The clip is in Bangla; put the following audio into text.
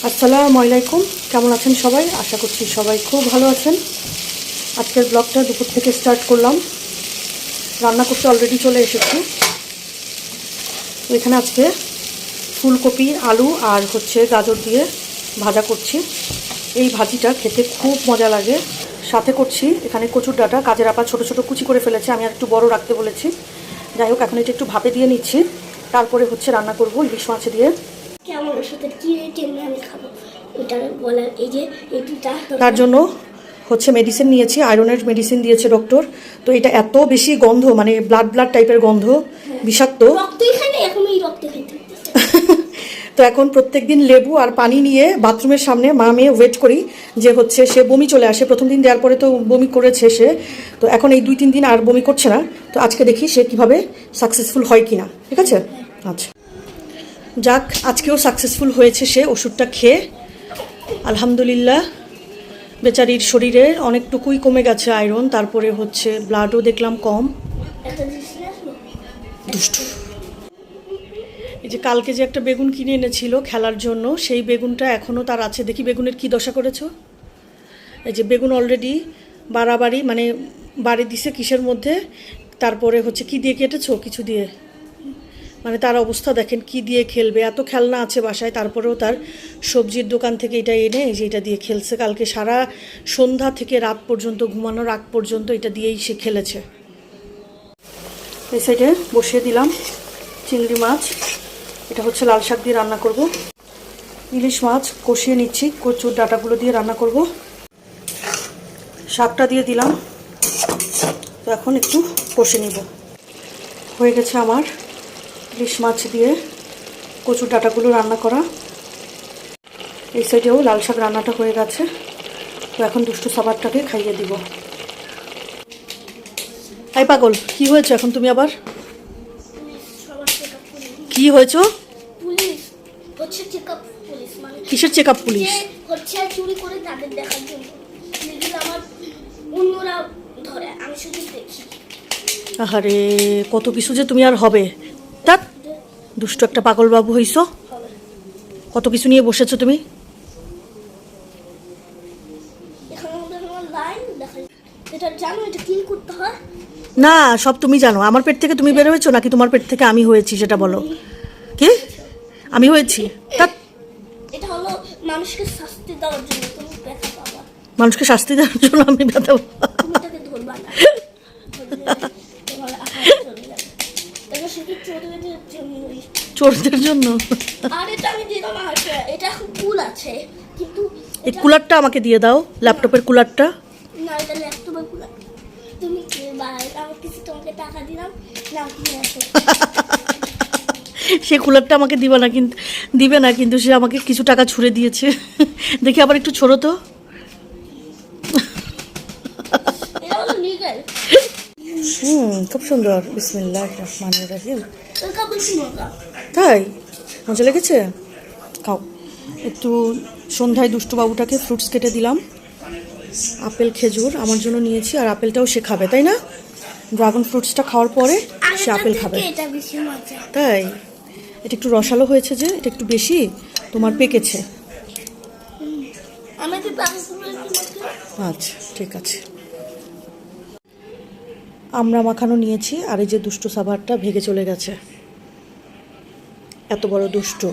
আসসালামু আলাইকুম, কেমন আছেন সবাই? আশা করছি সবাই খুব ভালো আছেন। আজকের ব্লগটা দুপুর থেকে স্টার্ট করলাম। রান্না করতে অলরেডি চলে এসেছি। এখানে আজকে ফুলকপি, আলু আর গাজর দিয়ে ভাজা করছি। এই ভাজিটা খেতে খুব মজা লাগে। সাথে করছি এখানে কচুর ডাঁটা, কাজের আপা ছোটো ছোটো কুচি করে ফেলেছে, আমি আর একটু বড় রাখতে বলেছি। যাই হোক, এখন এটা একটু ভাপে দিয়ে নিচ্ছি, তারপরে রান্না করব ইলিশ মাছ দিয়ে। তার জন্য মেডিসিন নিয়েছি, আয়রনের মেডিসিন দিয়েছে ডক্টর। তো এটা এত বেশি গন্ধ, মানে ব্লাড টাইপের গন্ধ, বিষাক্ত। তো এখন প্রত্যেকদিন লেবু আর পানি নিয়ে বাথরুমের সামনে মা মেয়ে ওয়েট করি যে সে বমি চলে আসে। প্রথম দিন দেওয়ার পরে তো বমি করেছে সে, তো এখন এই 2-3 দিন আর বমি করছে না। তো আজকে দেখি সে কিভাবে সাকসেসফুল হয় কিনা। ঠিক আছে, আচ্ছা যাক, আজকেও সাকসেসফুল হয়েছে সে ওষুধটা খেয়ে, আলহামদুলিল্লাহ। বেচারির শরীরে অনেকটুকুই কমে গেছে আয়রন, তারপরে ব্লাডও দেখলাম কম। দুষ্টু। এই যে কালকে যে একটা বেগুন কিনে এনেছিল খেলার জন্য, সেই বেগুনটা এখনও তার আছে। দেখি বেগুনের কি দশা করেছো। এই যে বেগুন অলরেডি বাড়াবাড়ি, মানে বাড়ি দিছে কিসের মধ্যে, তারপরে কি দিয়ে কেটেছো? কিছু দিয়ে, মানে তার অবস্থা দেখেন, কি দিয়ে খেলবে। এত খেলনা আছে বাসায়, তারপরেও তার সবজির দোকান থেকে এটা এনে এই যে এটা দিয়ে খেলছে। কালকে সারা সন্ধ্যা থেকে রাত পর্যন্ত, ঘুমানোর আগ পর্যন্ত এটা দিয়েই সে খেলেছে। এই সাইডে বসিয়ে দিলাম চিংড়ি মাছ। এটা লাল শাক দিয়ে রান্না করব। ইলিশ মাছ কষিয়ে নিচ্ছি, কচুর ডাঁটাগুলো দিয়ে রান্না করব। শাকটা দিয়ে দিলাম, তো এখন একটু কষে নিব। হয়ে গেছে আমার ইলিশ মাছ দিয়ে কচুর ডাঁটাগুলো রান্না করা। এই সাইডেও লাল শাক রান্নাটা হয়ে গেছে। তো এখন দুষ্টু সাবারটাকে খাইয়ে দিব। এই পাগল, কি হয়েছে এখন তুমি আবার? কি হয়েছে? কিসের চেক আপ পুলিশ? চুরি করে তাদের দেখার জন্য, আমার অন্যরা ধরে, আমি শুধু দেখি। আহারে, কত কিছু যে তুমি আর হবে। তা দুষ্ট একটা পাগল বাবু হইছো। কত কিছু নিয়ে বসেছো তুমি। না, সব তুমি জানো। আমার পেট থেকে তুমি বের হয়েছো নাকি তোমার পেট থেকে আমি হয়েছি সেটা বলো। কি আমি হয়েছি? এটা হলো মানুষকে শাস্তি দেওয়ার জন্য, তুমি ব্যথা পাবা। মানুষকে শাস্তি দেওয়ার জন্য আমি ব্যথা পাবো? তুমি তাকে ধরবা না, চোরদের জন্য। আর এটা আমি দিলাম, এটা কুল আছে, কিন্তু এই কুলারটা আমাকে দিয়ে দাও, ল্যাপটপের কুলারটা। না, এটা ল্যাপটপের কুলার। তুমি আমাকে তোমাকে টাকা দিলাম না, তুমি আসো। সে কুলারটা আমাকে দিবে না, কিন্তু সে আমাকে কিছু টাকা ছুড়ে দিয়েছে। দেখি আবার একটু ছোড়ো তো। খুব সুন্দর। বিসমিল্লাহির রহমানির রহিম। তাই মজা লেগেছে? খাও একটু। সন্ধ্যায় দুষ্টু বাবুটাকে ফ্রুটস কেটে দিলাম। আপেল, খেজুর আমার জন্য নিয়েছি, আর আপেলটাও সে খাবে, তাই না? ড্রাগন ফ্রুটসটা খাওয়ার পরে সে আপেল খাবে। তাই এটা একটু রসালো হয়েছে, যে এটা একটু বেশি তোমার পেকেছে। আচ্ছা ঠিক আছে। আমরা মাখানো নিয়েছি, আর এই যে দুষ্টু সাভারটা ভেগে চলে গেছে। এত বড় দুষ্টু।